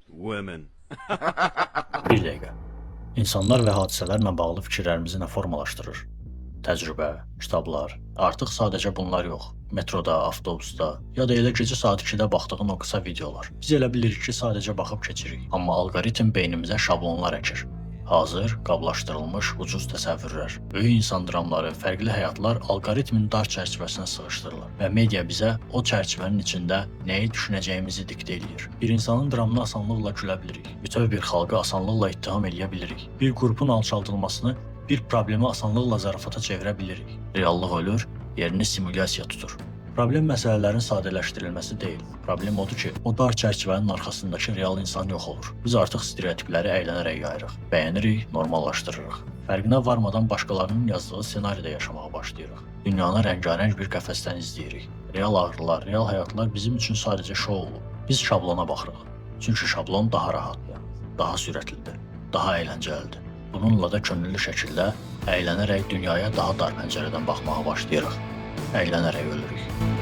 Women. Bir dəqiqə. İnsanlar və hadisələrlə bağlı fikirlərimizi nə formalaşdırır? Təcrübə, kitablar, artıq sadəcə bunlar yox. Metroda, avtobusda, ya da elə gecə saat 2-də baxdığın o qısa videolar. Biz elə bilirik ki, sadəcə baxıb keçirik. Amma alqoritm beynimizə şablonlar əkir. Hazır, qablaşdırılmış, ucuz təsəvvürlər, böyük insan dramları, fərqli həyatlar alqoritmin dar çərçivəsinə sığışdırılır və media bizə o çərçivənin içində nəyi düşünəcəyimizi diktə edir. Bir insanın dramına asanlıqla gülə bilirik. Bütöv bir xalqı asanlıqla ittiham edə bilirik. Bir qrupun alçaldılmasını bir problemi asanlıqla zarafata çevirə bilirik. Reallıq ölür, yerini simulyasiya tutur. Problem məsələlərin sadələşdirilməsi deyil. Problem odur ki, o dar çərçivənin arxasındakı real insan yox olur. Biz artıq stereotipləri əylənərək yayırıq, bəyənirik, normallaşdırırıq. Fərqinə varmadan başqalarının yazdığı senaridə yaşamağa başlayırıq. Dünyanı rəngarəng bir qəfəsdən izləyirik. Real ağrılar, real həyatlar bizim üçün sadəcə şou olub. Biz şablona baxırıq. Çünki şablon daha rahatdır, daha sürətlidir, daha əyləncəlidir. Bununla da könüllü şəkildə əylənərək dünyaya daha dar pəncərədən baxmağa başlayırıq. Əylənərək ölürük.